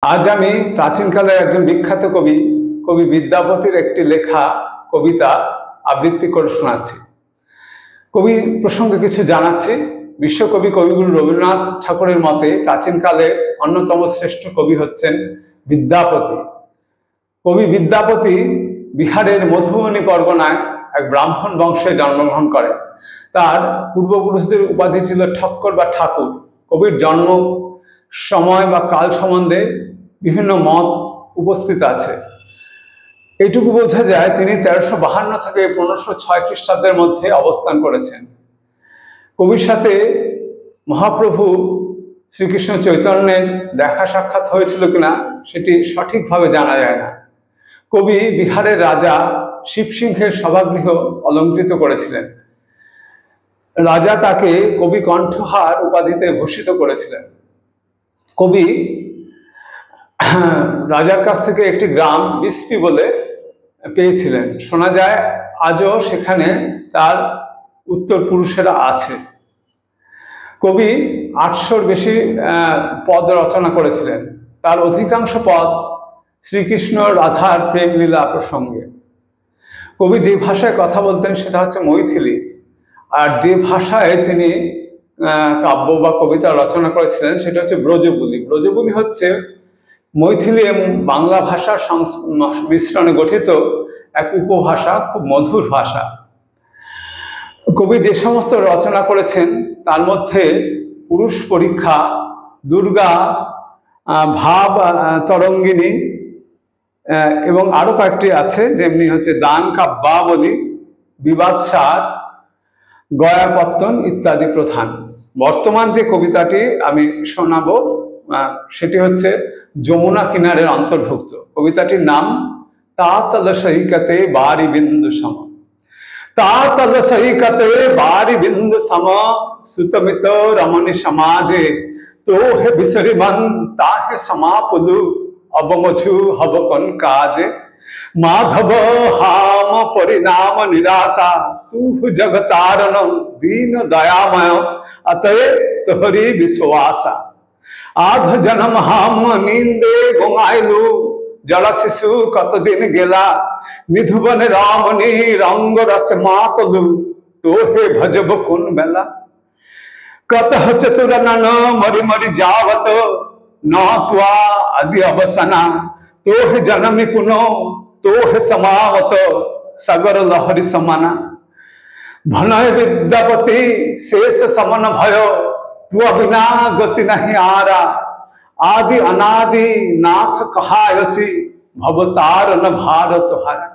আজ আমি প্রাচীনকালের একজন বিখ্যাত কবি কবি বিদ্যাপতির একটি লেখা কবিতা আবৃত্তি করে শোনাচ্ছি। কবি প্রসঙ্গে কিছু জানাচ্ছি। বিশ্বকবি কবিগুরু রবীন্দ্রনাথ ঠাকুরের মতে প্রাচীনকালে অন্যতম শ্রেষ্ঠ কবি হচ্ছেন বিদ্যাপতি। কবি বিদ্যাপতি বিহারের মধুবনী পরগনায় এক ব্রাহ্মণ বংশে জন্মগ্রহণ করেন। তার পূর্বপুরুষদের উপাধি ছিল ঠক্কর বা ঠাকুর। কবির জন্ম সময় বা কাল সম্বন্ধে বিভিন্ন মত উপস্থিত আছে। এইটুকু বোঝা যায় তিনি 1352 থেকে 1506 খ্রিস্টাব্দের মধ্যে অবস্থান করেছেন। কবির সাথে মহাপ্রভু শ্রীকৃষ্ণ চৈতন্যের দেখা সাক্ষাৎ হয়েছিল কিনা সেটি সঠিকভাবে জানা যায় না। কবি বিহারের রাজা শিবসিংহের সভাগৃহ অলঙ্কৃত করেছিলেন। রাজা তাকে কবি কণ্ঠহার উপাধিতে ভূষিত করেছিলেন। কবি রাজার কাছ থেকে একটি গ্রাম বিস্পি বলে পেয়েছিলেন। শোনা যায় আজও সেখানে তার উত্তর পুরুষেরা আছে। কবি 800-র বেশি পদ রচনা করেছিলেন। তার অধিকাংশ পদ শ্রীকৃষ্ণ রাধার প্রেম লীলা প্রসঙ্গে। কবি যে ভাষায় কথা বলতেন সেটা হচ্ছে মৈথিলি। আর যে ভাষায় তিনি কাব্য বা কবিতা রচনা করেছিলেন সেটা হচ্ছে ব্রজবুলি। ব্রজবুলি হচ্ছে মৈথিলি এবং বাংলা ভাষার মিশ্রণে গঠিত এক উপভাষা, খুব মধুর ভাষা। কবি যে সমস্ত রচনা করেছেন তার মধ্যে পুরুষ পরীক্ষা, দুর্গা, ভাব তরঙ্গিনী এবং আরো কয়েকটি আছে, যেমনি হচ্ছে দান কাব্যাবলী, বিবাদ সার, গয়াপত্তন ইত্যাদি প্রধান। বর্তমান যে কবিতাটি আমি শোনাবো সেটি হচ্ছে যমুনা কিনারের অন্তর্ভুক্ত। কবিতাটির নাম তাতল সহিকতে বারি বিন্দু সম। তাতল সহিকতে বারি বিন্দু সম, সুতমিত রমণী সমাজে তো হে বিসরিবন তাহে সমাপুলু অবমছু হব কোন কাজে। মাধব হাম পরিণাম নিরাশা, তু জগতারণ দীন দয়াময়, অতএ তোহরি বিশ্বাসা। আধ জনম হাম নিন্দে গোঙাইলু, জল শিশু কতদিন গেলা, নিধুবনে রমণী রঙ্গ রস মাতলু, তো হে ভজব কোন বেলা। কত চতুর নন মরি মরি যাবত, ন ত্বা আদি অবসনা, তো হে জনমি পুনো তো হে সমাবত, সাগর লহরি সমানা। ভনয় বিদ্যাপতি শেষ সমন ভয়, তু বিনা গতি নাহি আরা, আদি অনাদি নাথ কহায়সি, ভবতারণ ভার তোহারা।